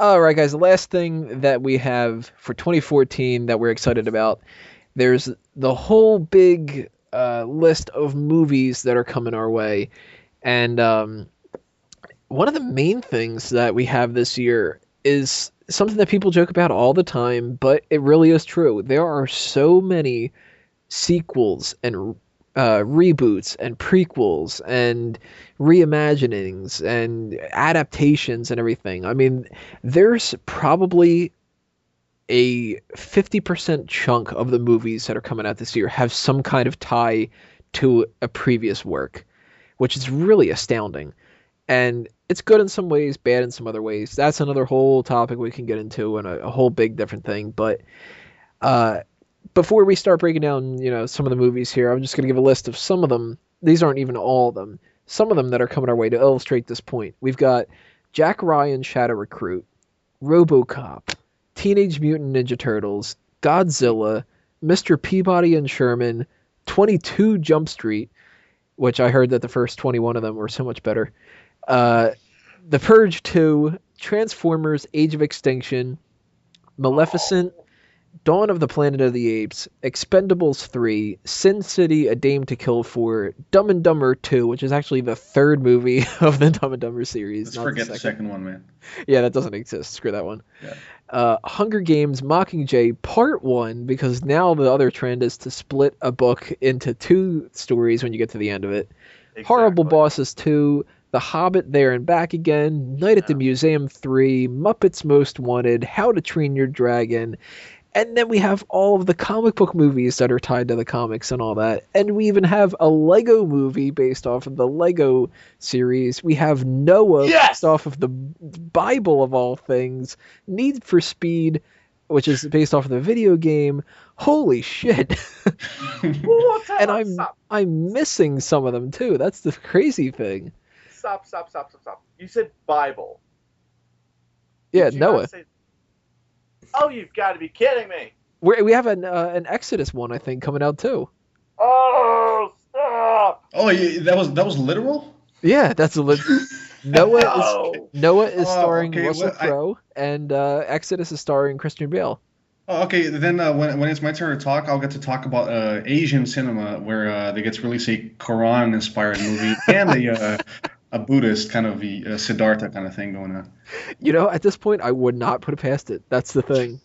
All right, guys. The last thing that we have for 2014 that we're excited about, there's the whole big list of movies that are coming our way, and one of the main things that we have this year is something that people joke about all the time, but it really is true. There are so many sequels and reboots and prequels and reimaginings and adaptations and everything. I mean, there's probably a 50% chunk of the movies that are coming out this year have some kind of tie to a previous work, which is really astounding. And it's good in some ways, bad in some other ways. That's another whole topic we can get into and a whole big different thing. But uh, before we start breaking down, some of the movies here, I'm just going to give a list of some of them. These aren't even all of them. Some of them that are coming our way to illustrate this point. We've got Jack Ryan Shadow Recruit, RoboCop, Teenage Mutant Ninja Turtles, Godzilla, Mr. Peabody and Sherman, 22 Jump Street, which I heard that the first 21 of them were so much better. Uh, The Purge 2, Transformers Age of Extinction, Maleficent, Dawn of the Planet of the Apes, Expendables 3, Sin City, A Dame to Kill For, Dumb and Dumber 2, which is actually the third movie of the Dumb and Dumber series. Let's forget the second one, man. Yeah, that doesn't exist. Screw that one. Yeah. Hunger Games Mockingjay Part 1, because now the other trend is to split a book into two stories when you get to the end of it. Exactly. Horrible Bosses 2, The Hobbit There and Back Again, Night at the Museum 3, Muppets Most Wanted, How to Train Your Dragon, and then we have all of the comic book movies that are tied to the comics and all that. And we even have a Lego movie based off of the Lego series. We have Noah based off of the Bible of all things. Need for Speed, which is based off of the video game. Holy shit. And I'm missing some of them too. That's the crazy thing. Stop. You said Bible. Yeah, Noah. Oh, you've got to be kidding me! We have an Exodus one, I think, coming out too. Oh, stop! Oh, yeah, that was literal. Yeah, that's a Noah is starring Russell Crowe, and Exodus is starring Christian Bale. Oh, okay. Then when it's my turn to talk, I'll get to talk about Asian cinema, where they get to release a Quran-inspired movie and a Buddhist kind of Siddhartha kind of thing going on. At this point, I would not put it past it. That's the thing.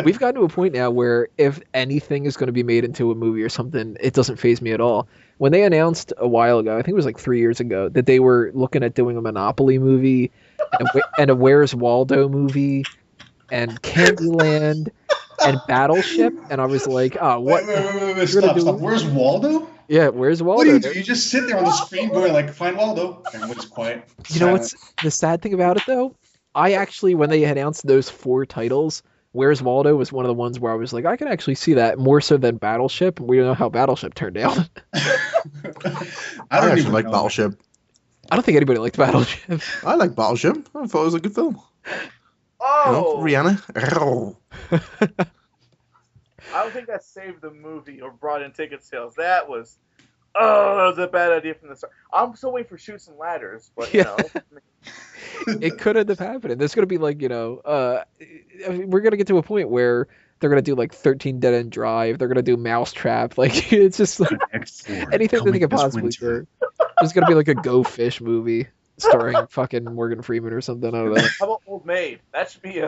We've gotten to a point now where if anything is going to be made into a movie or something, it doesn't faze me at all. When they announced a while ago, I think it was like 3 years ago, that they were looking at doing a Monopoly movie and a Where's Waldo movie and Candyland and Battleship, and I was like, oh, what? Wait, stop. Where's Waldo? Yeah, where's Waldo? What do you do? You just sit there on the screen going like, find Waldo. Everybody's quiet. You know what's the sad thing about it, though? I actually, when they announced those 4 titles, Where's Waldo was one of the ones where I was like, I can actually see that more so than Battleship. We don't know how Battleship turned out. I don't even like Battleship. I don't think anybody liked Battleship. I like Battleship. I thought it was a good film. Oh! Rihanna. I don't think that saved the movie or brought in ticket sales. That was a bad idea from the start. I'm still waiting for Chutes and Ladders, but it could end up happening. There's gonna be like, we're gonna get to a point where they're gonna do like 13 Dead End Drive. They're gonna do Mousetrap. Like it's just like anything that they could possibly do. There's gonna be like a Go Fish movie starring fucking Morgan Freeman or something. I don't know. How about Old Maid? That should be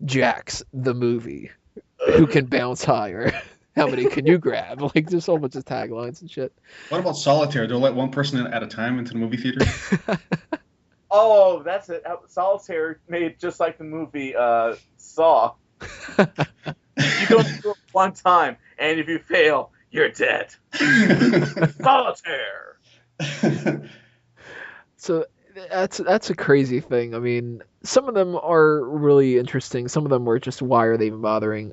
Jax the movie. Who can bounce higher? How many can you grab? Like, there's a whole bunch of taglines and shit. What about Solitaire? They'll let one person in at a time into the movie theater? Oh, that's it. Solitaire made just like the movie Saw. You go through it one time, and if you fail, you're dead. Solitaire! So that's a crazy thing. I mean, some of them are really interesting. Some of them were just, why are they even bothering?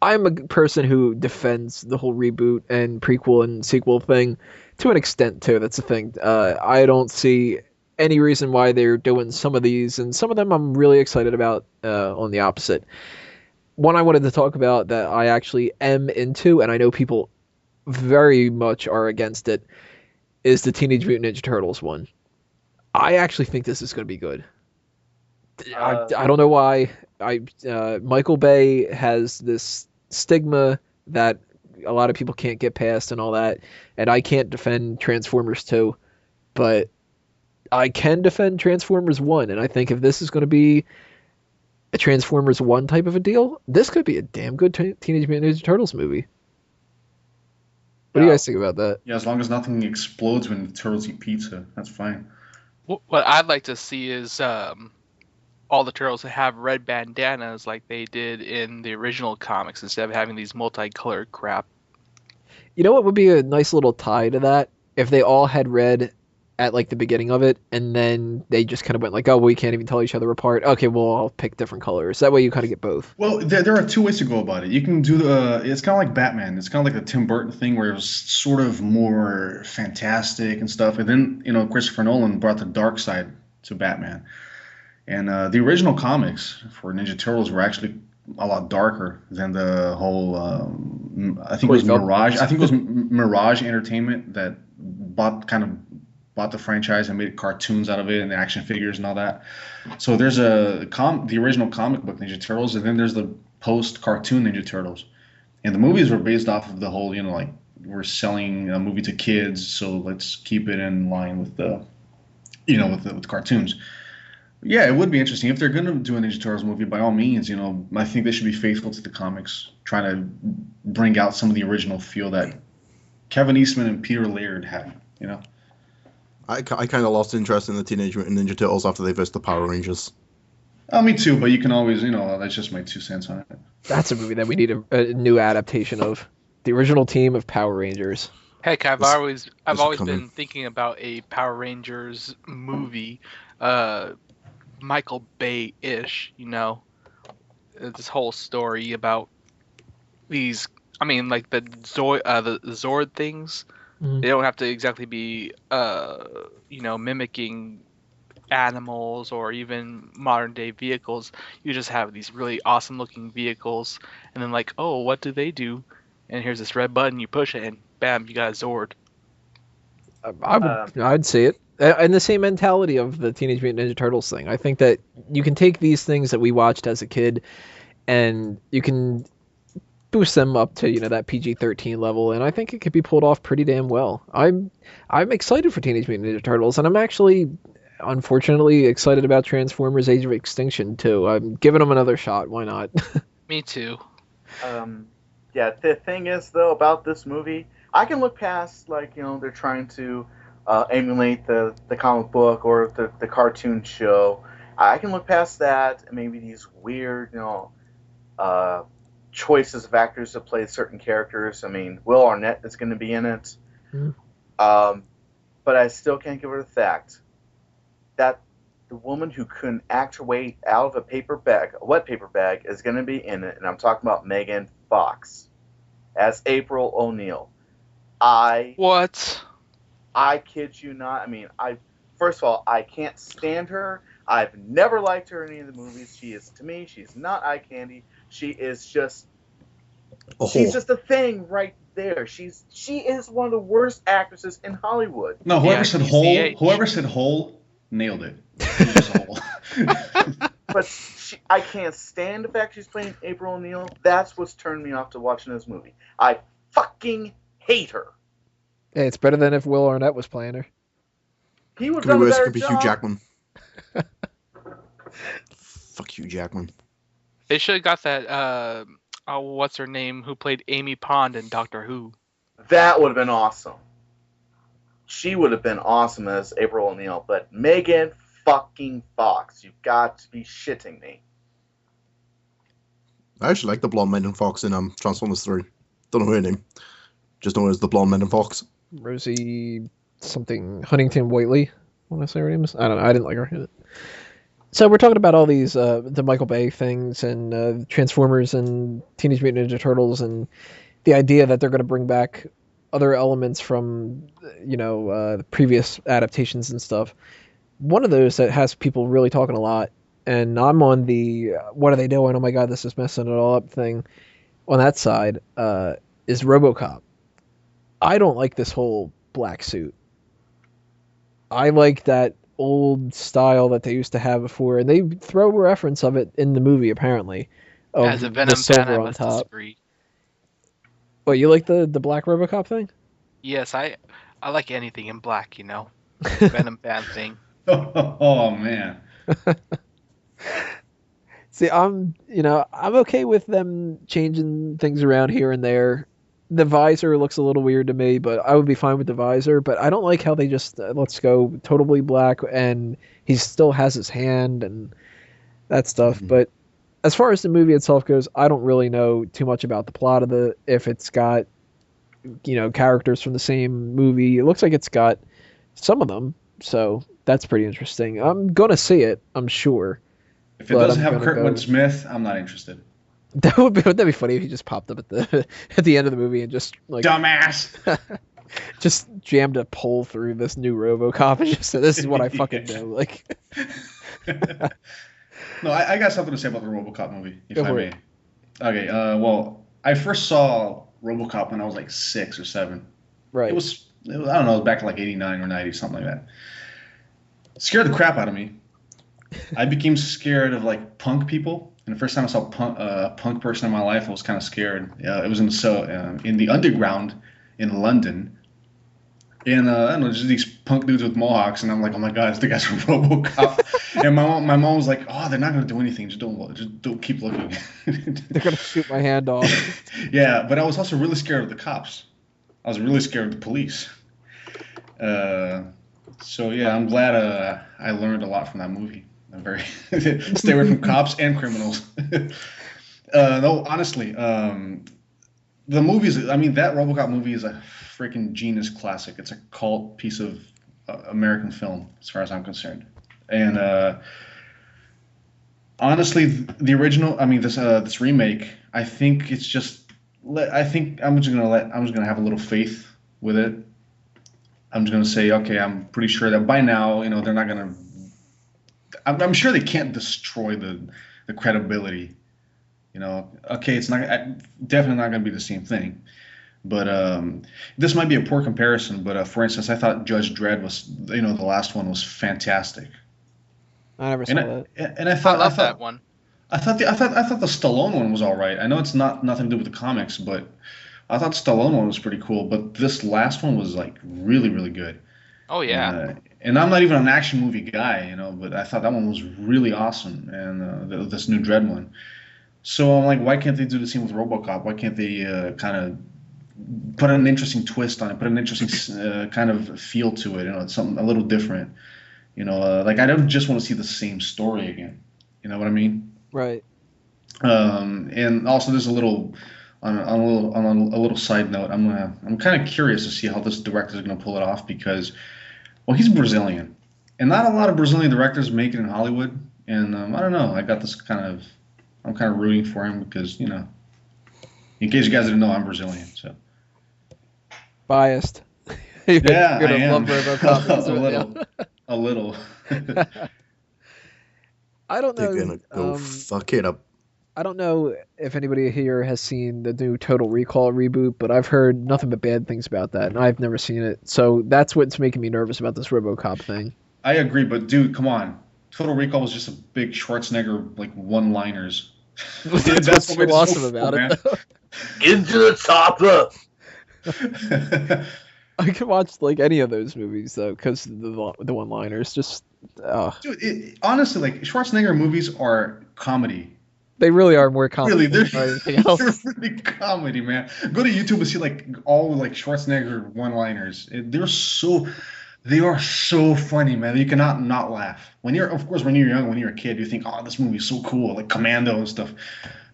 I'm a person who defends the whole reboot and prequel and sequel thing to an extent too. That's the thing. I don't see any reason why they're doing some of these, and some of them I'm really excited about on the opposite. One I wanted to talk about that I actually am into, and I know people very much are against it, is the Teenage Mutant Ninja Turtles one. I actually think this is going to be good. I don't know why. Michael Bay has this stigma that a lot of people can't get past and all that, and I can't defend Transformers 2, but I can defend Transformers 1, and I think if this is going to be a Transformers 1 type of a deal, this could be a damn good Teenage Mutant Ninja Turtles movie. What do you guys think about that? Yeah, as long as nothing explodes when the turtles eat pizza, that's fine. What I'd like to see is all the turtles have red bandanas like they did in the original comics instead of having these multicolored crap. You know what would be a nice little tie to that? If they all had red at like the beginning of it, and then they just kind of went like, oh, we can't even tell each other apart. Okay, we'll all pick different colors. That way you kind of get both. Well, there are two ways to go about it. You can do it's kind of like Batman. It's kind of like the Tim Burton thing where it was sort of more fantastic and stuff. And then, Christopher Nolan brought the dark side to Batman. And the original comics for Ninja Turtles were actually a lot darker than the whole. I think it was Mirage. I think it was Mirage Entertainment that bought the franchise and made cartoons out of it and the action figures and all that. So there's the original comic book Ninja Turtles, and then there's the post-cartoon Ninja Turtles. And the movies were based off of the whole, like we're selling a movie to kids, so let's keep it in line with the, with cartoons. Yeah, it would be interesting if they're going to do a Ninja Turtles movie. By all means, I think they should be faithful to the comics, trying to bring out some of the original feel that Kevin Eastman and Peter Laird had. I kind of lost interest in the Teenage Mutant Ninja Turtles after they faced the Power Rangers. Oh, me too. But you can always, that's just my 2 cents on it. That's a movie that we need a new adaptation of. The original team of Power Rangers. Heck, I've always been thinking about a Power Rangers movie. Michael Bay-ish, this whole story about these. I mean, like the Zord things. Mm-hmm. They don't have to exactly be, mimicking animals or even modern day vehicles. You just have these really awesome looking vehicles, and then like, oh, what do they do? And here's this red button, you push it, and bam, you got a Zord. I'd see it. And the same mentality of the Teenage Mutant Ninja Turtles thing. I think that you can take these things that we watched as a kid, and you can boost them up to that PG-13 level, and I think it could be pulled off pretty damn well. I'm excited for Teenage Mutant Ninja Turtles, and I'm actually, unfortunately, excited about Transformers: Age of Extinction too. I'm giving them another shot. Why not? Me too. Yeah. The thing is, though, about this movie, I can look past they're trying to emulate the comic book or the cartoon show. I can look past that and maybe these weird choices of actors to play certain characters. I mean, Will Arnett is going to be in it. Mm-hmm. But I still can't give her the fact that the woman who couldn't act her way out of a wet paper bag, is going to be in it. And I'm talking about Megan Fox as April O'Neil. What? I kid you not. I mean, first of all, I can't stand her. I've never liked her in any of the movies. To me, she's not eye candy. She is just she's just a thing right there. She is one of the worst actresses in Hollywood. No, whoever said whole nailed it. She's just a hole. But I can't stand the fact she's playing April O'Neil. That's what's turned me off to watching this movie. I fucking hate her. Hey, it's better than if Will Arnett was playing her. He would have done a better job. Hugh Jackman. Fuck Hugh Jackman. They should have got that, what's her name, who played Amy Pond in Doctor Who. That would have been awesome. She would have been awesome as April O'Neil, but Megan fucking Fox, you've got to be shitting me. I actually like the blonde Megan Fox in Transformers 3. Don't know her name. Just know her as the blonde Megan Fox. Rosie something Huntington Whiteley. I want to say her name is. I don't know. I didn't like her. So we're talking about all these the Michael Bay things and Transformers and Teenage Mutant Ninja Turtles and the idea that they're going to bring back other elements from the previous adaptations and stuff. One of those that has people really talking a lot, and I'm on the what are they doing? Oh my god, this is messing it all up thing. On that side is RoboCop. I don't like this whole black suit. I like that old style that they used to have before, and they throw a reference of it in the movie apparently. Of As a Venom the silver fan, I on must top. disagree. What, you like the black RoboCop thing? Yes, I like anything in black, Venom fan thing. Oh man. See, I'm okay with them changing things around here and there. The visor looks a little weird to me, but I would be fine with the visor. But I don't like how they just let's go totally black, and he still has his hand and that stuff. Mhm. But as far as the movie itself goes, I don't really know too much about the plot of if it's got characters from the same movie. It looks like it's got some of them, so that's pretty interesting. I'm gonna see it, I'm sure. If it But doesn't I'm have gonna Kurtwood go- Smith, I'm not interested. Wouldn't that be funny if he just popped up at the at the end of the movie and just like Dumbass. just jammed a pole through this new RoboCop and just said, "This is what I fucking do." Like, No, I got something to say about the RoboCop movie, if Go I for may. it. Okay. Well, I first saw RoboCop when I was like 6 or 7. right? It was I don't know, it was back in like 89 or 90, something like that. Scared the crap out of me. I became scared of like punk people, and the first time I saw a punk person in my life, I was kind of scared. It was in the underground in London, and I don't know, just these punk dudes with mohawks, and I'm like, oh my god, it's the guys from RoboCop. And my mom was like, oh, they're not gonna do anything, just don't keep looking. They're gonna shoot my hand off. Yeah, but I was also really scared of the cops. I was really scared of the police. So yeah, I'm glad I learned a lot from that movie. I'm very stay away from cops and criminals. No, honestly, the movies. I mean, that RoboCop movie is a freaking genius classic. It's a cult piece of American film, as far as I'm concerned. And honestly, the original. I mean, this remake. I think it's just. I think I'm just gonna have a little faith with it. I'm just gonna say, okay, I'm pretty sure that by now, they're not gonna. I'm sure they can't destroy the credibility. Okay, it's not definitely not gonna be the same thing. But this might be a poor comparison. But for instance, I thought Judge Dredd was, the last one was fantastic. I never saw that. And I thought that one. I thought the Stallone one was all right. I know it's nothing to do with the comics, but I thought the Stallone one was pretty cool. But this last one was like really, really good. Oh yeah. And I'm not even an action movie guy, but I thought that one was really awesome. And this new Dredd one. So I'm like, why can't they do the same with RoboCop? Why can't they kind of put an interesting twist on it, put an interesting kind of feel to it? It's something a little different. Like I don't just want to see the same story again. You know what I mean? Right. And also there's a little side note. I'm kind of curious to see how this director is going to pull it off because, well, he's Brazilian, and not a lot of Brazilian directors make it in Hollywood. And I don't know. I'm kind of rooting for him because in case you guys didn't know, I'm Brazilian. So Biased. Yeah, You're gonna I am. love RoboCop. A little. I don't know. They're gonna go fuck it up. I don't know if anybody here has seen the new Total Recall reboot, but I've heard nothing but bad things about that, and I've never seen it. So that's what's making me nervous about this RoboCop thing. I agree, but dude, come on. Total Recall was just a big Schwarzenegger like one-liners. That's what's so awesome about it. Though. Into the chopper. I could watch like any of those movies though, because the one-liners just. Dude, honestly, like Schwarzenegger movies are comedy. They really are more comedy Really, than anything else. they're really comedy, man. Go to YouTube and see like all like Schwarzenegger one-liners. They are so funny, man. You cannot not laugh. When you're young, when you're a kid, you think, oh, this movie is so cool, like Commando and stuff.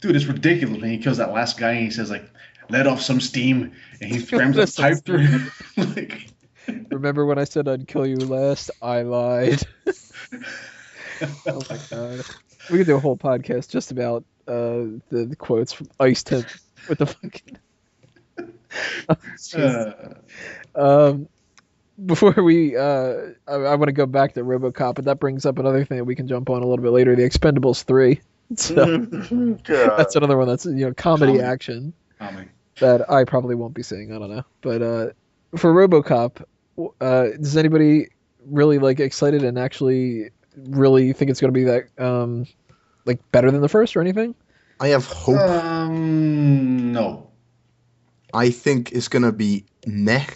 Dude, it's ridiculous when he kills that last guy and he says like, let off some steam, and he rams a pipe through. Like, remember when I said I'd kill you last? I lied. Oh my god. We could do a whole podcast just about the quotes from Ice Tip with the fucking. Before we, I want to go back to RoboCop, but that brings up another thing that we can jump on a little bit later: the Expendables 3. So that's another one that's comedy action that I probably won't be seeing. I don't know, but for RoboCop, does anybody really like excited and actually really think it's going to be that like better than the first or anything? I have hope. No. I think it's going to be meh,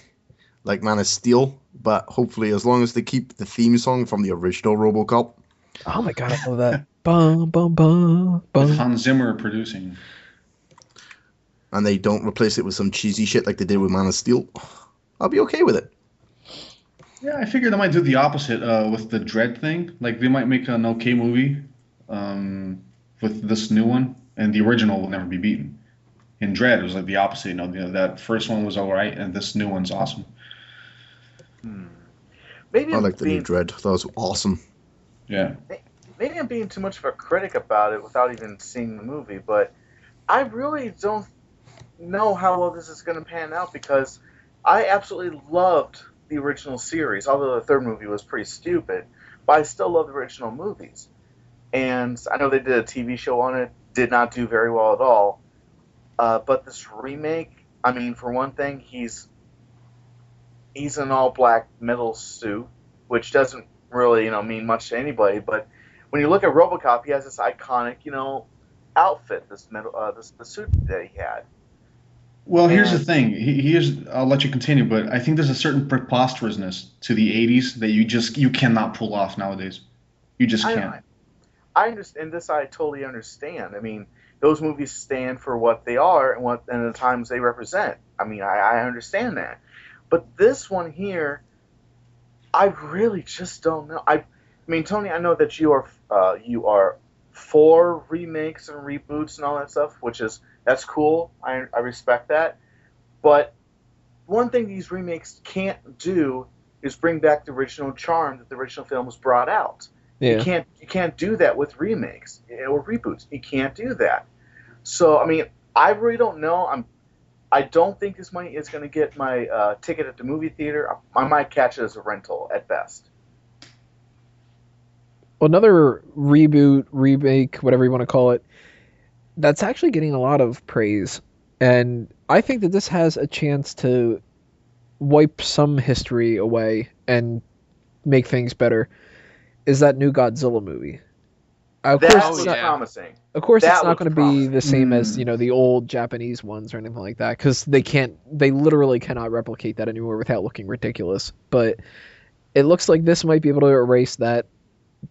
like Man of Steel, but hopefully as long as they keep the theme song from the original RoboCop. Oh my god, I love that. Bum, bum, bum, bum. With Hans Zimmer producing. And they don't replace it with some cheesy shit like they did with Man of Steel, I'll be okay with it. Yeah, I figured they might do the opposite with the Dread thing. Like, they might make an okay movie with this new one, and the original will never be beaten. In Dread, it was like the opposite. That first one was alright, and this new one's awesome. Maybe I like the new Dread. That was awesome. Yeah. Maybe I'm being too much of a critic about it without even seeing the movie, but I really don't know how well this is going to pan out because I absolutely loved the original series, although the third movie was pretty stupid, but I still love the original movies. And I know they did a TV show on it, did not do very well at all. But this remake, I mean, for one thing, he's an all-black metal suit, which doesn't really, mean much to anybody. But when you look at RoboCop, he has this iconic, outfit, this the suit that he had. Well, here's the thing. He is. I'll let you continue, but I think there's a certain preposterousness to the '80s that you cannot pull off nowadays. You just can't. I understand this. I totally understand. I mean, those movies stand for what they are and the times they represent. I mean, I understand that. But this one here, I really just don't know. I mean, Tony, I know that you are for remakes and reboots and all that stuff, that's cool. I respect that. But one thing these remakes can't do is bring back the original charm that the original film was brought out. Yeah. You can't do that with remakes or reboots. You can't do that. So, I mean, I really don't know. I don't think this money is going to get my ticket at the movie theater. I might catch it as a rental at best. Well, another reboot, remake, whatever you want to call it, that's actually getting a lot of praise. And I think that this has a chance to wipe some history away and make things better. Is that new Godzilla movie? That was promising. Of course, it's not going to be the same as the old Japanese ones or anything like that, because they literally cannot replicate that anymore without looking ridiculous. But it looks like this might be able to erase that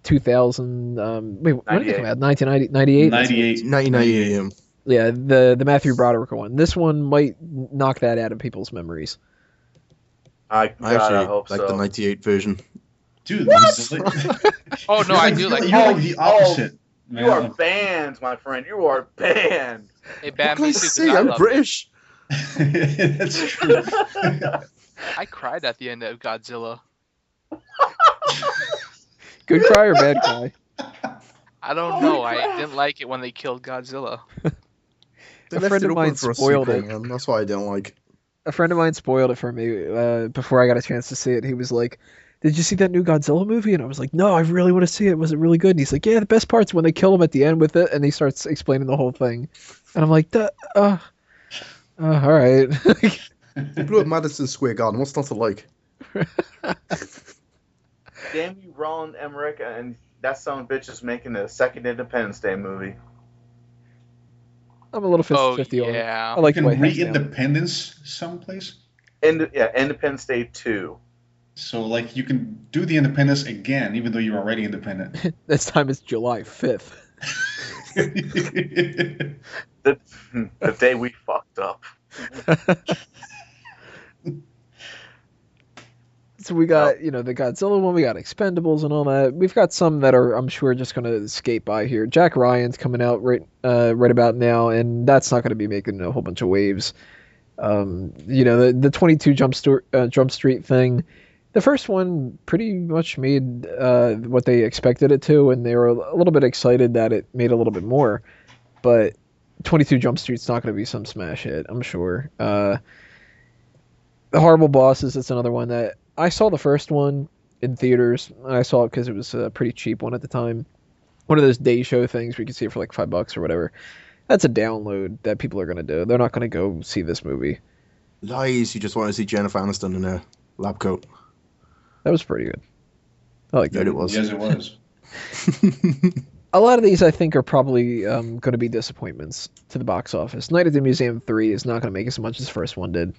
2000. Wait, when did it come out? 1998. 1998. Yeah, the Matthew Broderick one. This one might knock that out of people's memories. I actually hope like the '98 version. Dude, what? Oh no, I do like. You're like the opposite. Man. You are banned, my friend. You are banned. Hey, banned me too. I'm British. That's true. I cried at the end of Godzilla. Good cry or bad cry? I don't know. I didn't like it when they killed Godzilla. A friend of mine spoiled it. Man. That's why I didn't like. A friend of mine spoiled it for me before I got a chance to see it. He was like, "Did you see that new Godzilla movie?" And I was like, "No, I really want to see it. Was it really good?" And he's like, "Yeah, the best part's when they kill him at the end with it." And he starts explaining the whole thing. And I'm like, all right. They blew up Madison Square Garden. What's not to like? Damn you, Roland Emmerich, and that son of a bitch is making a second Independence Day movie. I'm a little 50-50 on it. Yeah. I like you can re-Independence someplace? Independence Day 2. So, like, you can do the Independence again, even though you're already independent. This time it's July 5th. the day we fucked up. So we got, the Godzilla one, we got Expendables and all that. We've got some that are, I'm sure, just going to skate by here. Jack Ryan's coming out right about now, and that's not going to be making a whole bunch of waves. The 22 Jump Street thing, the first one pretty much made what they expected it to, and they were a little bit excited that it made a little bit more. But 22 Jump Street's not going to be some smash hit, I'm sure. The Horrible Bosses, it's another one that I saw the first one in theaters. I saw it because it was a pretty cheap one at the time. One of those day show things where you can see it for like $5 or whatever. That's a download that people are going to do. They're not going to go see this movie. Lies, you just want to see Jennifer Aniston in a lab coat. That was pretty good. I like Yeah, that. it was. Yes, it was. A lot of these, I think, are probably going to be disappointments to the box office. Night at the Museum 3 is not going to make as much as the first one did.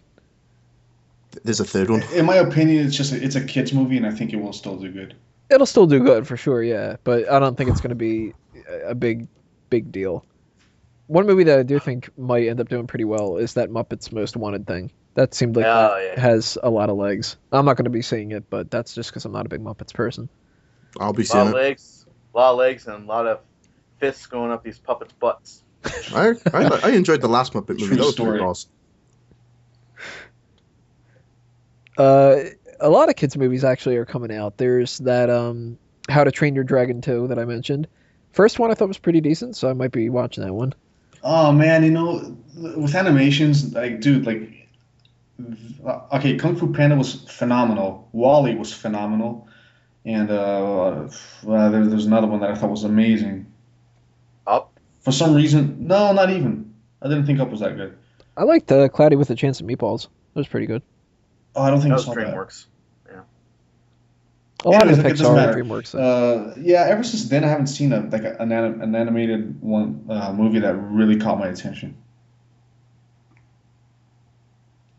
There's a third one. In my opinion, it's a kids movie, and I think it will still do good. It'll still do good for sure, yeah, but I don't think it's going to be a big deal. One movie that I do think might end up doing pretty well is that Muppets Most Wanted thing. That seemed like that has a lot of legs. I'm not going to be seeing it, but that's just because I'm not a big Muppets person. I'll be A lot seeing of it. legs, a lot of legs, and a lot of fists going up these puppets' butts. I enjoyed the last Muppet movie. True That was story. pretty awesome. A lot of kids' movies actually are coming out. There's that How to Train Your Dragon 2 that I mentioned. First one I thought was pretty decent, so I might be watching that one. Oh man, with animations, like dude, like okay, Kung Fu Panda was phenomenal. Wall-E was phenomenal, and there's another one that I thought was amazing. Up? For some reason, no, not even. I didn't think Up was that good. I liked Cloudy with a Chance of Meatballs. That was pretty good. Oh, I don't think That I was saw that. DreamWorks. A lot Anyways, of like, it doesn't Pixar matter. and DreamWorks things. Yeah, ever since then I haven't seen an animated movie that really caught my attention.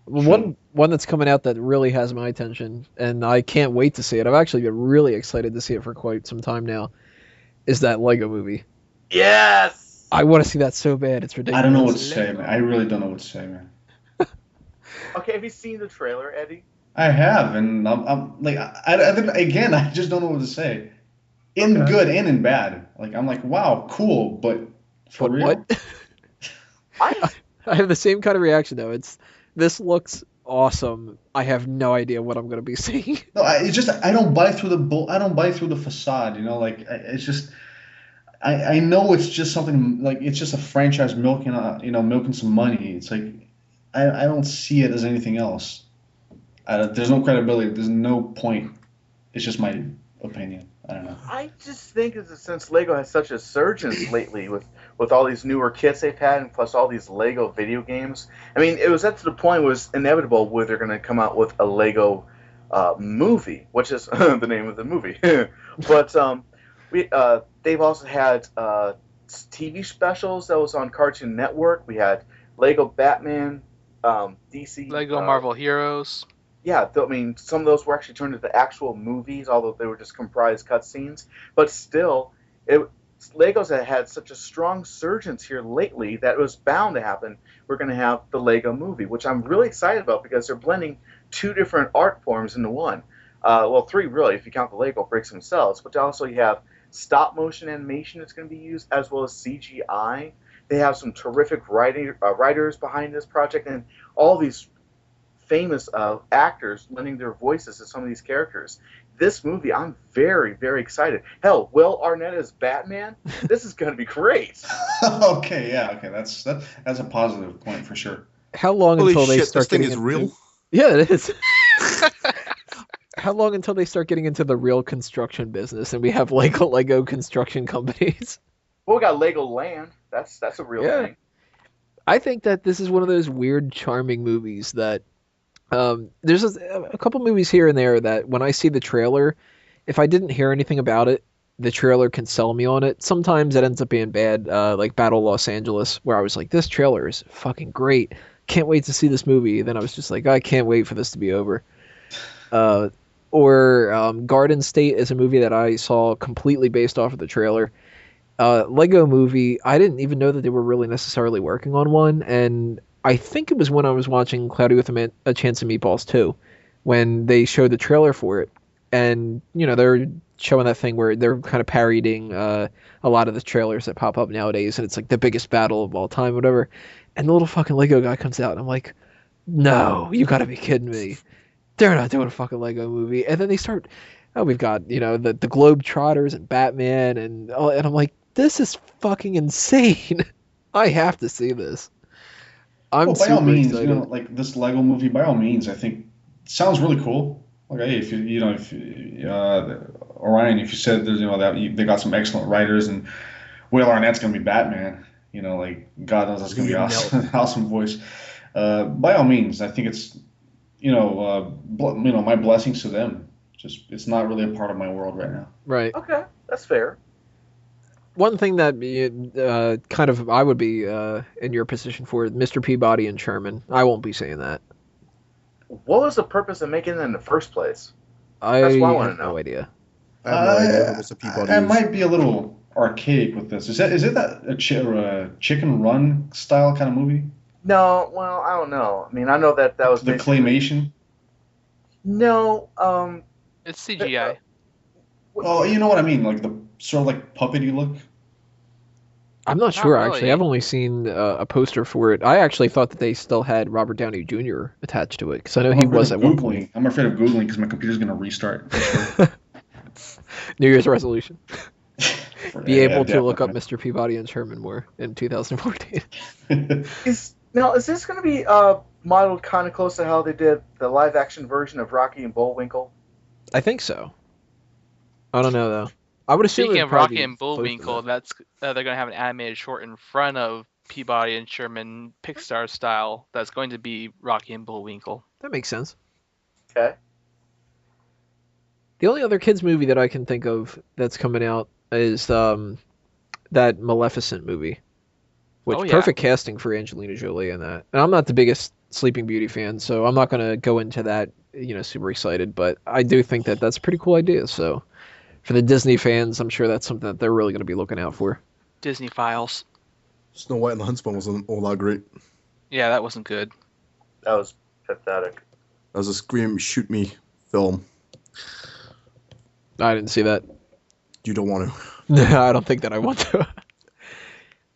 One that's coming out that really has my attention, and I can't wait to see it. I've actually been really excited to see it for quite some time now. Is that Lego movie? Yes! I want to see that so bad. It's ridiculous. I don't know what to say, man. I really don't know what to say, man. Okay, have you seen the trailer, Eddie? I have, and I'm like, again, I just don't know what to say. In good and in bad. Like, I'm like, wow, cool, but for real? What? I have the same kind of reaction though. This looks awesome. I have no idea what I'm going to be seeing. No, it's just I don't buy through the facade. Like it's just I know it's just something like it's just a franchise milking some money. It's like I don't see it as anything else. There's no credibility. There's no point. It's just my opinion. I don't know. I just think it's since Lego has such a surgence lately with all these newer kits they've had and plus all these Lego video games. I mean, it was up to the point where it was inevitable where they're going to come out with a Lego movie, which is the name of the movie. But they've also had TV specials that was on Cartoon Network. We had Lego Batman, DC. Lego Marvel Heroes. Yeah, I mean, some of those were actually turned into actual movies, although they were just comprised cutscenes. But still, Legos had such a strong surgence here lately that it was bound to happen. We're going to have the Lego movie, which I'm really excited about because they're blending two different art forms into one. Well, three really, if you count the Lego bricks themselves. But also you have stop-motion animation that's going to be used, as well as CGI. They have some terrific writers behind this project, and all these famous actors lending their voices to some of these characters. This movie, I'm very, very excited. Hell, Will Arnett as Batman. This is going to be great. Okay, that's a positive point for sure. How long Holy until they shit, start this thing getting is into... real? Yeah, it is. How long until they start getting into the real construction business and we have Lego construction companies? Well, we got Legoland. That's a real thing. I think that this is one of those weird, charming movies that there's a couple movies here and there that when I see the trailer, if I didn't hear anything about it, the trailer can sell me on it. Sometimes it ends up being bad, like Battle Los Angeles, where I was like, this trailer is fucking great. Can't wait to see this movie. Then I was just like, I can't wait for this to be over. Or Garden State is a movie that I saw completely based off of the trailer. Lego movie, I didn't even know that they were really necessarily working on one, and I think it was when I was watching Cloudy with a Chance of Meatballs 2, when they showed the trailer for it, and they're showing that thing where they're kind of parodying a lot of the trailers that pop up nowadays, and it's like the biggest battle of all time, whatever, and the little fucking Lego guy comes out, and I'm like, no, you gotta be kidding me. They're not doing a fucking Lego movie. And then they start, we've got, the Globetrotters and Batman, and I'm like, this is fucking insane. I have to see this. By all means, excited. like this Lego movie, by all means, I think sounds really cool. Like, hey, if Orion, if you said there's, that they got some excellent writers and Will Arnett's gonna be Batman, like God knows that's gonna be awesome, awesome voice. By all means, I think it's, my blessings to them. it's not really a part of my world right now. Right. Okay, that's fair. One thing that kind of I would be in your position for Mr. Peabody and Sherman. I won't be saying that. What was the purpose of making it in the first place? That's what I have want to know. no idea. I have no idea what Mr. Peabody I is. might be a little archaic with this. Is it that a Chicken Run style kind of movie? No, well, I don't know. I mean, I know that was the claymation. No, it's CGI. Oh, you know what I mean, like the sort of like puppety look. I'm not sure really. actually. I've only seen a poster for it. I actually thought that they still had Robert Downey Jr. attached to it because I know he was at one point. I'm afraid of Googling because my computer's gonna restart. New Year's resolution. Be able to look up definitely. Mr. Peabody and Sherman more in 2014. Is this going to be modeled kind of close to how they did the live action version of Rocky and Bullwinkle? I think so. I don't know though. I would assume. Speaking it'd of probably Rocky be and close to Bullwinkle, that. that's they're going to have an animated short in front of Peabody and Sherman Pixar style. That's going to be Rocky and Bullwinkle. That makes sense. Okay. The only other kids movie that I can think of that's coming out is that Maleficent movie, which Oh, yeah. perfect casting for Angelina Jolie in that. And I'm not the biggest Sleeping Beauty fan, so I'm not going to go into that, super excited, but I do think that that's a pretty cool idea. So for the Disney fans, I'm sure that's something that they're really going to be looking out for. Disney Files. Snow White and the Huntsman wasn't all that great. Yeah, that wasn't good. That was pathetic. That was a scream shoot me film. I didn't see that. You don't want to. No, I don't think that I want to.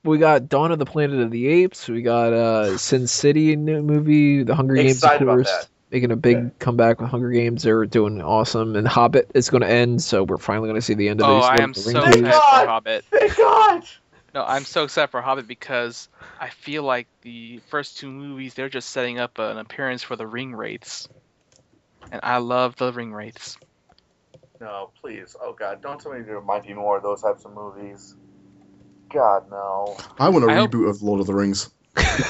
We got Dawn of the Planet of the Apes. We got Sin City new movie. The Hunger Games, of Excited about course, that. making a big comeback with Hunger Games. They're doing awesome. And Hobbit is going to end, so we're finally going to see the end of Oh, these. I Lord am of the so Rings excited movies. for Hobbit. Thank God! No, I'm so excited for Hobbit because I feel like the first two movies, they're just setting up an appearance for the ring wraiths. And I love the ring wraiths. No, please. Oh, God. Don't tell me to remind me more of those types of movies. God, no. I want a I hope- reboot of Lord of the Rings.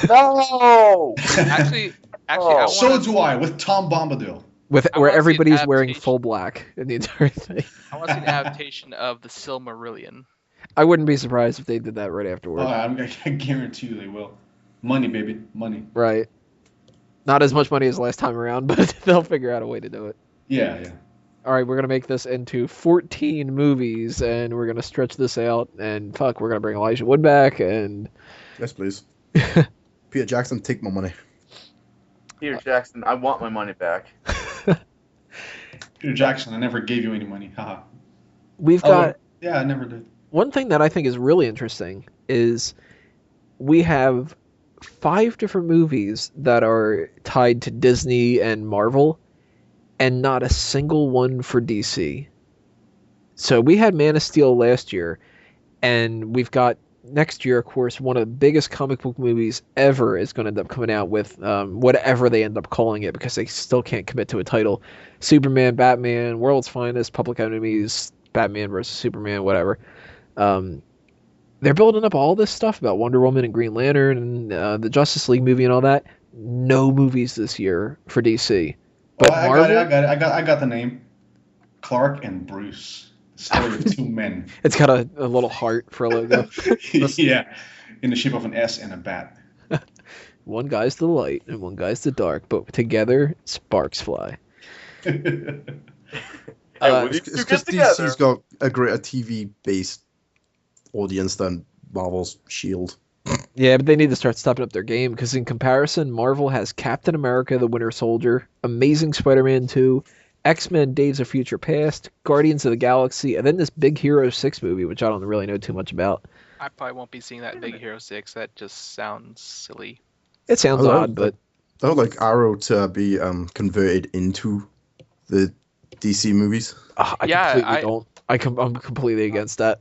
No! Actually, I Oh. want So do I, with Tom Bombadil. Where I wanna see an everybody's wearing adaptation. full black in the entire thing. I want to see an adaptation of the Silmarillion. I wouldn't be surprised if they did that right afterward. I guarantee you they will. Money, baby, money. Right. Not as much money as last time around, but they'll figure out a way to do it. Yeah. All right, we're going to make this into 14 movies, and we're going to stretch this out, and we're going to bring Elijah Wood back, and... Yes, please. Peter Jackson, take my money. Peter Jackson, I want my money back. Peter Jackson, I never gave you any money. Haha. We've got... Yeah, I never did. One thing that I think is really interesting is we have 5 different movies that are tied to Disney and Marvel, and not a single one for DC. So we had Man of Steel last year, and we've got next year, of course, one of the biggest comic book movies ever is going to end up coming out with whatever they end up calling it, because they still can't commit to a title. Superman, Batman, World's Finest, Public Enemies, Batman versus Superman, whatever. They're building up all this stuff about Wonder Woman and Green Lantern and the Justice League movie and all that. No movies this year for DC. But I Marvel, I got the name. Clark and Bruce. The story of two men. it's got a little heart for a logo. Yeah, in the shape of an S and a bat. One guy's the light and one guy's the dark, but together sparks fly. Hey, when these two It's get because together. DC's got a greater TV-based audience than Marvel's Shield. Yeah, but they need to start stepping up their game, because in comparison, Marvel has Captain America, the Winter Soldier, Amazing Spider-Man 2, X-Men Days of Future Past, Guardians of the Galaxy, and then this Big Hero 6 movie, which I don't really know too much about. I probably won't be seeing that Big Hero 6. That just sounds silly. It sounds I odd, but I would like Arrow to be converted into the DC movies. I Yeah, completely don't. I'm completely against that.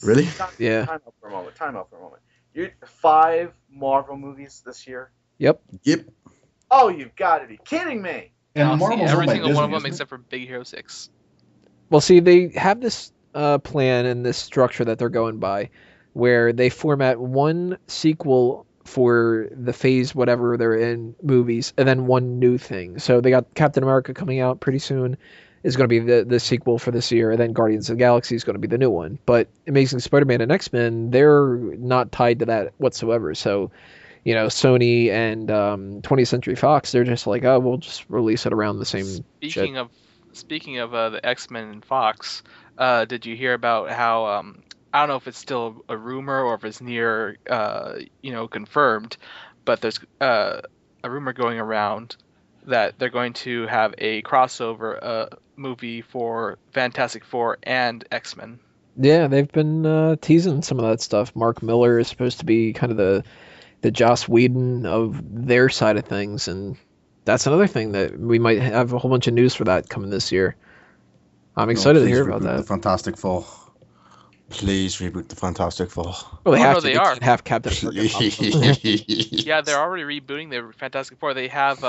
Really? Yeah. Time out for a moment. You 5 Marvel movies this year? Yep. Yep. Oh, you've got to be kidding me! And I'll see Marvel's every owned by single Disney, one of them isn't it? except for Big Hero 6. Well, see, they have this plan and this structure that they're going by, where they format one sequel for the phase whatever they're in movies, and then one new thing. So they got Captain America coming out pretty soon. is going to be the sequel for this year, and then Guardians of the Galaxy is going to be the new one. But Amazing Spider-Man and X-Men, they're not tied to that whatsoever. So, Sony and 20th Century Fox, they're just like, oh, we'll just release it around the same Speaking shit. Speaking of the X-Men and Fox, did you hear about how I don't know if it's still a rumor or if it's near confirmed, but there's a rumor going around that they're going to have a crossover movie for Fantastic Four and X-Men. Yeah, they've been teasing some of that stuff. Mark Miller is supposed to be kind of the Joss Whedon of their side of things, and that's another thing that we might have a whole bunch of news for that coming this year. I'm excited to hear about that. The Fantastic Four. Please reboot the Fantastic Four. Well, they have to. They are. Can't have Captain America. Yeah, they're already rebooting the Fantastic Four. They have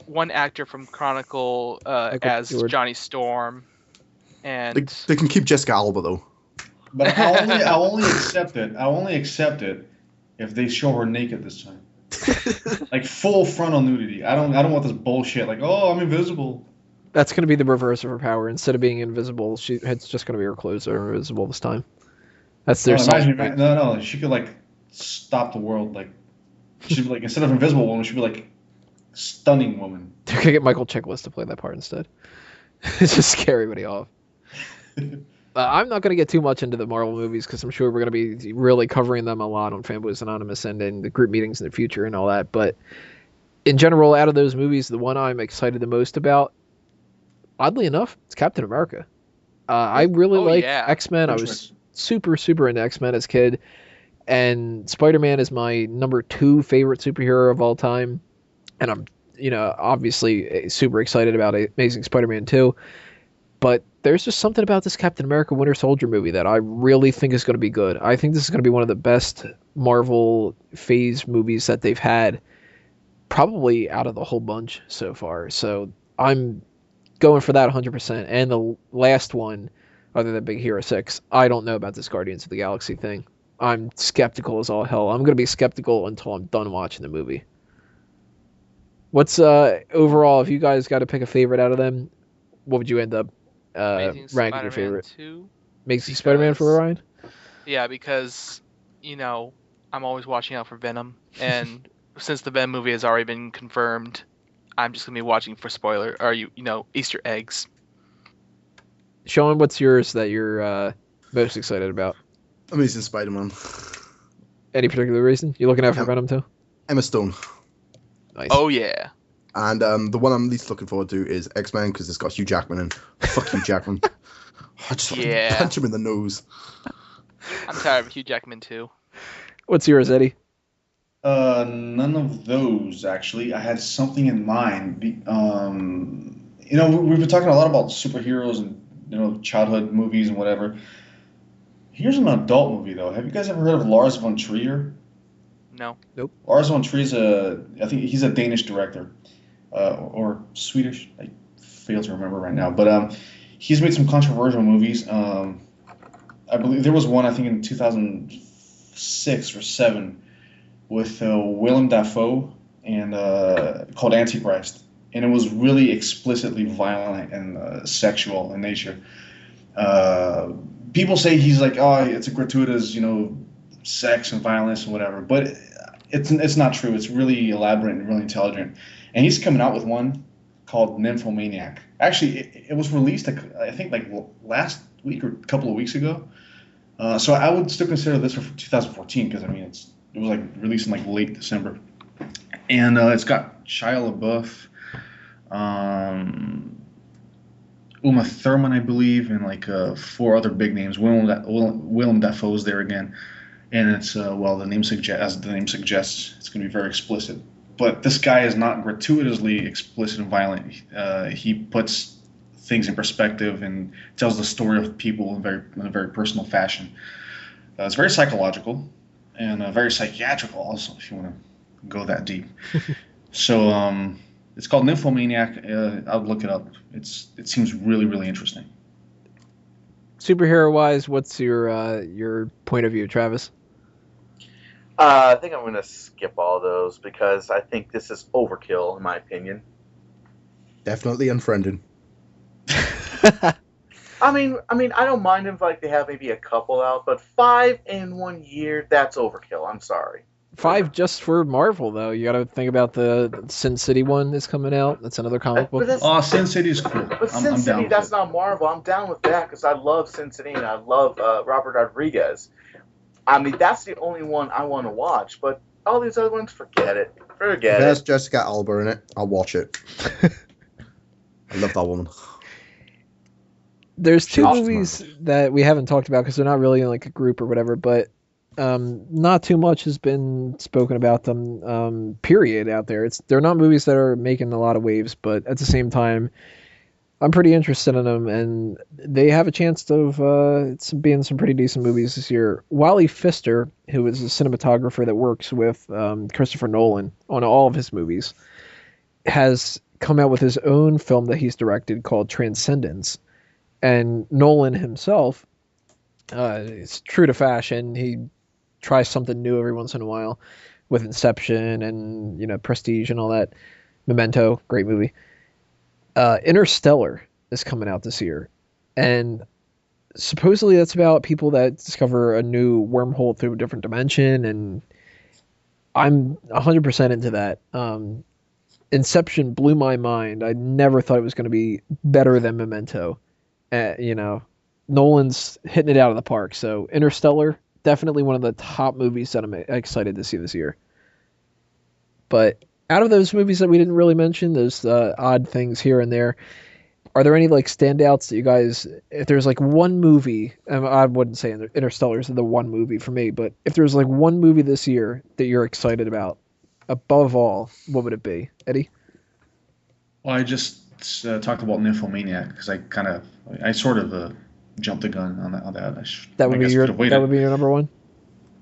one actor from Chronicle as George. Johnny Storm, and They can keep Jessica Alba though. But I'll only accept it. I'll only accept it if they show her naked this time. Like full frontal nudity. I don't want this bullshit. Like, oh, I'm invisible. That's going to be the reverse of her power. Instead of being invisible, it's just going to be her clothes that are invisible this time. That's their No, she could like stop the world. Like she'd be like, instead of invisible woman, she'd be like stunning woman. They're going to get Michael Chiklis to play that part instead. It's just scare everybody off. I'm not going to get too much into the Marvel movies because I'm sure we're going to be really covering them a lot on Fanboys Anonymous and in the group meetings in the future and all that. But in general, out of those movies, the one I'm excited the most about, oddly enough, it's Captain America. I really like X-Men. I was super, super into X-Men as a kid. And Spider-Man is my number 2 favorite superhero of all time. And I'm, obviously super excited about Amazing Spider-Man 2. But there's just something about this Captain America Winter Soldier movie that I really think is going to be good. I think this is going to be one of the best Marvel phase movies that they've had, probably out of the whole bunch so far. So I'm going for that 100%. And the last one, other than Big Hero 6, I don't know about this Guardians of the Galaxy thing. I'm skeptical as all hell. I'm going to be skeptical until I'm done watching the movie. What's overall, if you guys got to pick a favorite out of them, what would you end up ranking your favorite? 2, Amazing Spider-Man for Orion? Yeah, because, I'm always watching out for Venom. And since the Venom movie has already been confirmed, I'm just going to be watching for Easter eggs. Shaun, what's yours that you're most excited about? Amazing Spider-Man. Any particular reason? You looking out for Venom too? Emma Stone. Nice. Oh, yeah. And the one I'm least looking forward to is X-Men because it's got Hugh Jackman in. Fuck Hugh Jackman. I just want to punch him in the nose. I'm tired of Hugh Jackman too. What's yours, Eddie? None of those actually. I had something in mind. We've been talking a lot about superheroes and childhood movies and whatever. Here's an adult movie though. Have you guys ever heard of Lars von Trier? No. Nope. Lars von Trier I think he's a Danish director, or Swedish. I fail to remember right now, but he's made some controversial movies. I believe there was one I think in 2006 or 7 with Willem Dafoe and called Antichrist, and it was really explicitly violent and sexual in nature. People say he's like, oh, it's a gratuitous, sex and violence and whatever, but it's not true. It's really elaborate and really intelligent. And he's coming out with one called Nymphomaniac. Actually, it was released, I think, like last week or a couple of weeks ago. So I would still consider this for 2014 because, it was like released in like late December. And it's got Shia LaBeouf, Uma Thurman, I believe, and like 4 other big names. Willem Dafoe's there again. And it's, as the name suggests, it's going to be very explicit. But this guy is not gratuitously explicit and violent. He puts things in perspective and tells the story of people in a very personal fashion. It's very psychological and very psychiatrical also, if you want to go that deep. So it's called Nymphomaniac. I'll look it up. It seems really, really interesting. Superhero-wise, what's your point of view, Travis? I think I'm going to skip all those because I think this is overkill, in my opinion. Definitely unfriended. I mean, I don't mind if like they have maybe a couple out, but 5 in 1 year, that's overkill. I'm sorry. 5 just for Marvel, though. You got to think about the Sin City one that's coming out. That's another comic book. Oh, Sin City is cool. But Sin City, that's not Marvel. I'm down with that because I love Sin City and I love Robert Rodriguez. I mean, that's the only one I want to watch. But all these other ones, forget it. If there's Jessica Alba in it, I'll watch it. I love that woman. There's 2 movies that we haven't talked about because they're not really in like a group or whatever, but not too much has been spoken about them, period, out there. They're not movies that are making a lot of waves, but at the same time, I'm pretty interested in them, and they have a chance of being some pretty decent movies this year. Wally Pfister, who is a cinematographer that works with Christopher Nolan on all of his movies, has come out with his own film that he's directed called Transcendence. And Nolan himself is true to fashion. He tries something new every once in a while with Inception and, Prestige and all that. Memento, great movie. Interstellar is coming out this year. And supposedly that's about people that discover a new wormhole through a different dimension. And I'm 100% into that. Inception blew my mind. I never thought it was going to be better than Memento. Nolan's hitting it out of the park. So Interstellar, definitely one of the top movies that I'm excited to see this year. But out of those movies that we didn't really mention, those odd things here and there, are there any like standouts that you guys, if there's like one movie, I wouldn't say Interstellar is the one movie for me, but if there's like one movie this year that you're excited about, above all, what would it be? Eddie? Well, I just talked about Nymphomaniac because I sort of jumped the gun on that. That would be your number one?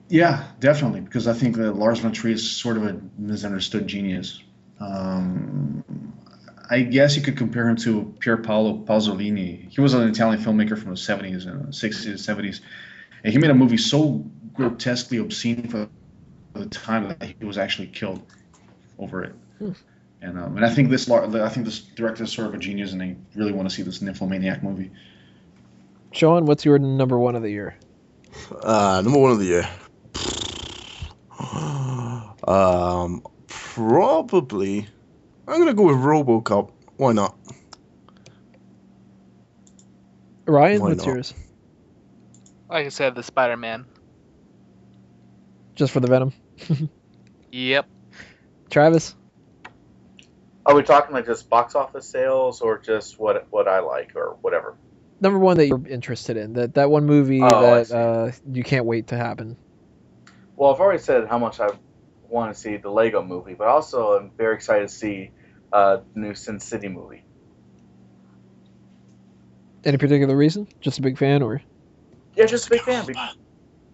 Yeah, definitely, because I think that Lars von Trier is sort of a misunderstood genius. I guess you could compare him to Pier Paolo Pasolini. He was an Italian filmmaker from the 70s and 60s, 70s, and he made a movie so grotesquely obscene for the time that he was actually killed over it. And I think this director is sort of a genius, and I really want to see this Nymphomaniac movie. Shaun, what's your number one of the year? Number one of the year. Probably. I'm gonna go with RoboCop. Why not? Ryan, what's yours? Like I said, the Spider-Man. Just for the Venom? Yep. Travis? Are we talking like just box office sales or just what I like or whatever? Number one that you're interested in, that one movie that you can't wait to happen. Well, I've already said how much I want to see the Lego movie, but also I'm very excited to see the new Sin City movie. Any particular reason? Just a big fan, or? Yeah, just a big fan.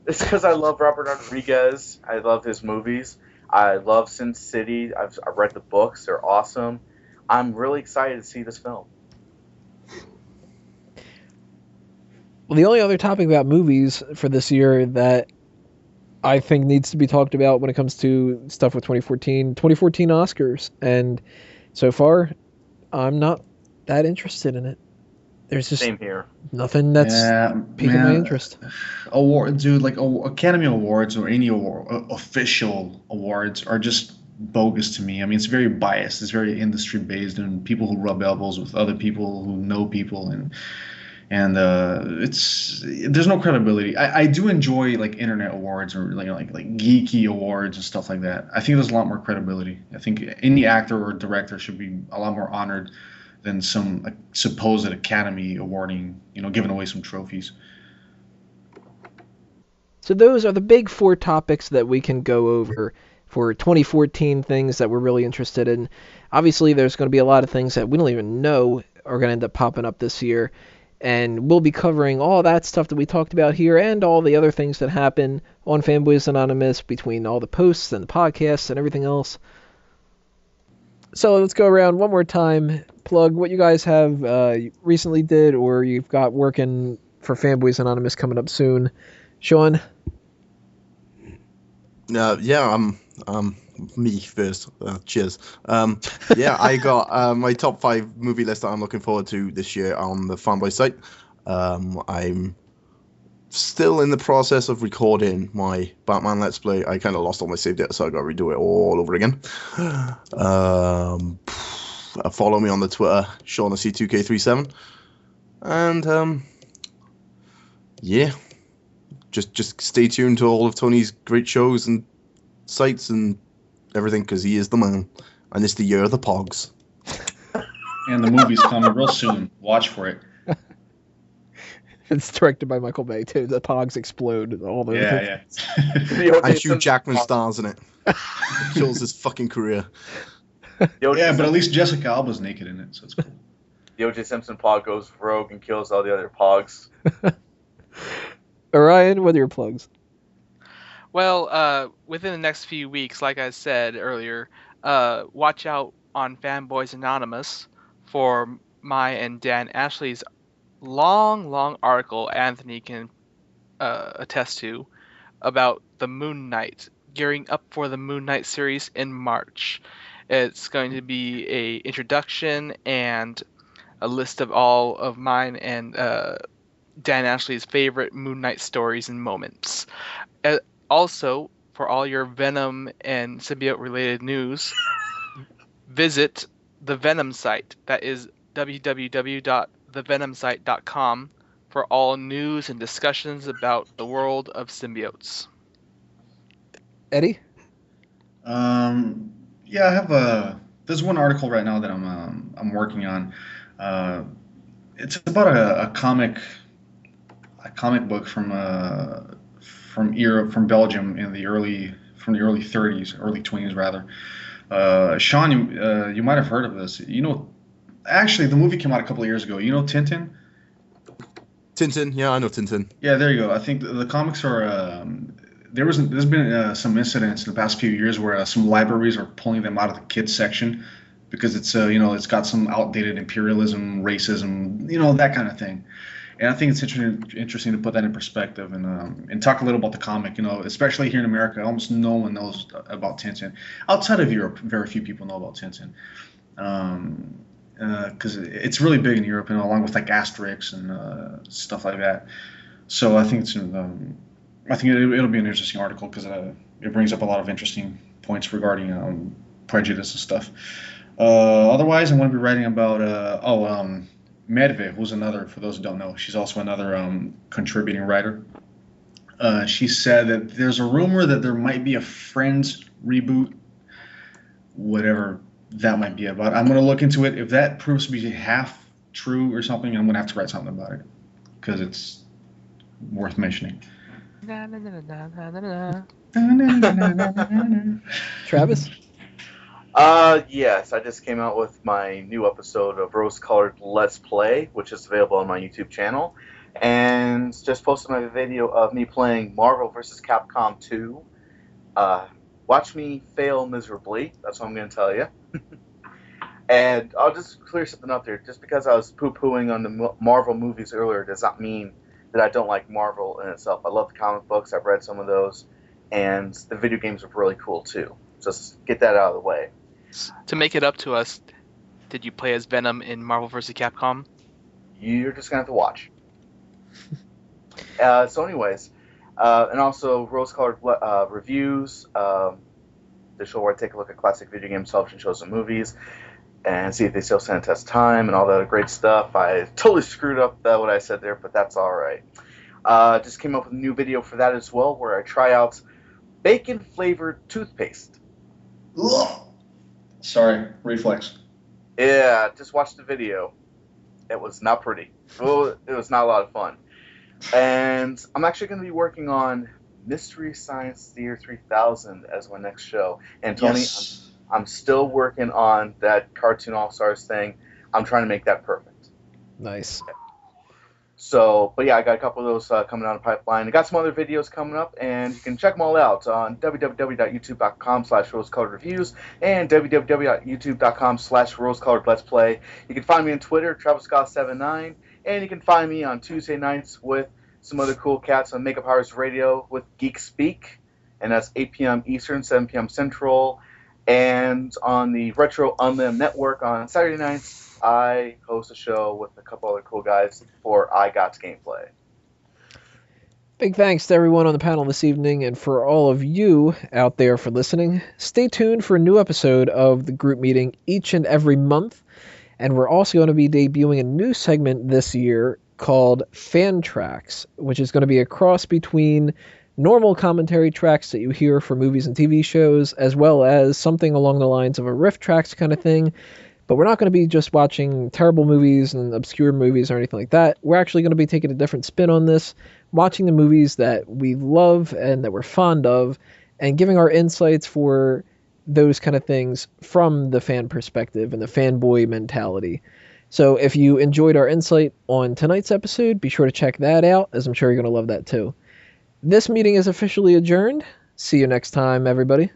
It's because I love Robert Rodriguez. I love his movies. I love Sin City. I've read the books. They're awesome. I'm really excited to see this film. Well, the only other topic about movies for this year that I think needs to be talked about when it comes to stuff with 2014 Oscars. And so far, I'm not that interested in it. There's just Same here. Nothing that's piquing my interest. Academy Awards or any official awards are just bogus to me. I mean, it's very biased. It's very industry based, and people who rub elbows with other people who know people, and there's no credibility. I do enjoy like internet awards or like geeky awards and stuff like that. I think there's a lot more credibility. I think any actor or director should be a lot more honored than some supposed Academy awarding, giving away some trophies. So those are the big four topics that we can go over for 2014 things that we're really interested in. Obviously, there's going to be a lot of things that we don't even know are going to end up popping up this year. And we'll be covering all that stuff that we talked about here and all the other things that happen on Fanboys Anonymous between all the posts and the podcasts and everything else. So let's go around one more time. Plug what you guys have recently did or you've got working for Fanboys Anonymous coming up soon. Shaun? I'm me first. Cheers. Yeah, I got my top 5 movie list that I'm looking forward to this year on the Fanboy site. I'm still in the process of recording my Batman Let's Play. I kind of lost all my save data, so I got to redo it all over again. Follow me on the Twitter, Shaun C2K37. And yeah, just stay tuned to all of Tony's great shows and sites and everything, because he is the man, and it's the year of the Pogs. And the movie's coming real soon. Watch for it. It's directed by Michael Bay too. The Pogs explode. All the Yeah. And Hugh Jackman stars in it. Kills his fucking career. Yeah, but at least Jessica Alba's naked in it, so it's cool. The O.J. Simpson Pog goes rogue and kills all the other Pogs. Orion, what are your plugs? Well, within the next few weeks, like I said earlier, watch out on Fanboys Anonymous for my and Dan Ashley's long article Anthony can attest to about the Moon Knight, gearing up for the Moon Knight series in March. It's going to be a introduction and a list of all of mine and Dan Ashley's favorite Moon Knight stories and moments. Also, for all your Venom and symbiote related news, visit the Venom site. That is www.thevenomsite.com for all news and discussions about the world of symbiotes. Eddie? Yeah, I have there's one article right now that I'm working on. It's about a comic book from Belgium in the early 30s, early 20s rather. Shaun, you might have heard of this. Actually, the movie came out a couple of years ago. You know Tintin? Tintin, yeah, I know Tintin. Yeah, there you go. I think the comics are. There's been some incidents in the past few years where some libraries are pulling them out of the kids section because it's it's got some outdated imperialism, racism, that kind of thing. And I think it's interesting to put that in perspective and talk a little about the comic. Especially here in America, almost no one knows about Tintin. Outside of Europe, very few people know about Tintin. Because it's really big in Europe, along with like Asterix and stuff like that. So I think it'll be an interesting article because it brings up a lot of interesting points regarding prejudice and stuff. Otherwise, I'm going to be writing about Medve, who's another, for those who don't know, she's also another contributing writer. She said that there's a rumor that there might be a Friends reboot, whatever that might be about. I'm going to look into it. If that proves to be half true or something, I'm going to have to write something about it because it's worth mentioning. Travis? Yes, I just came out with my new episode of Rose Colored Let's Play, which is available on my YouTube channel, and just posted my video of me playing Marvel vs. Capcom 2. Watch me fail miserably, that's what I'm going to tell you. And I'll just clear something up there. Just because I was poo-pooing on the Marvel movies earlier does not mean that I don't like Marvel in itself. I love the comic books, I've read some of those, and the video games are really cool too. Just get that out of the way. To make it up to us, did you play as Venom in Marvel vs. Capcom? You're just going to have to watch. So anyways, and also Rose-Colored Reviews, the show where I take a look at classic video games, television shows, and movies, and see if they still stand the test of time and all that great stuff. I totally screwed up what I said there, but that's all right. Just came up with a new video for that as well, where I try out bacon-flavored toothpaste. Ugh. Sorry, reflex. Yeah, just watch the video. It was not pretty. Well, it was not a lot of fun. And I'm actually going to be working on Mystery Science Theater 3000 as my next show. And Tony, yes. I'm still working on that Cartoon All-Stars thing. I'm trying to make that perfect. Nice. So, but yeah, I got a couple of those coming down the pipeline. I got some other videos coming up, and you can check them all out on www.youtube.com/rosecoloredreviews and www.youtube.com/rosecoloredletsplay. You can find me on Twitter, TravisGoss79, and you can find me on Tuesday nights with some other cool cats on Makeup Hours Radio with Geek Speak, and that's 8 p.m. Eastern, 7 p.m. Central. And on the Retro On Them Network on Saturday nights, I host a show with a couple other cool guys for I Got Gameplay. Big thanks to everyone on the panel this evening, and for all of you out there for listening. Stay tuned for a new episode of the group meeting each and every month, and we're also going to be debuting a new segment this year called Fan Tracks, which is going to be a cross between normal commentary tracks that you hear for movies and TV shows, as well as something along the lines of a riff tracks kind of thing. But we're not going to be just watching terrible movies and obscure movies or anything like that. We're actually going to be taking a different spin on this, watching the movies that we love and that we're fond of, and giving our insights for those kind of things from the fan perspective and the fanboy mentality. So if you enjoyed our insight on tonight's episode, be sure to check that out, as I'm sure you're going to love that too. This meeting is officially adjourned. See you next time, everybody.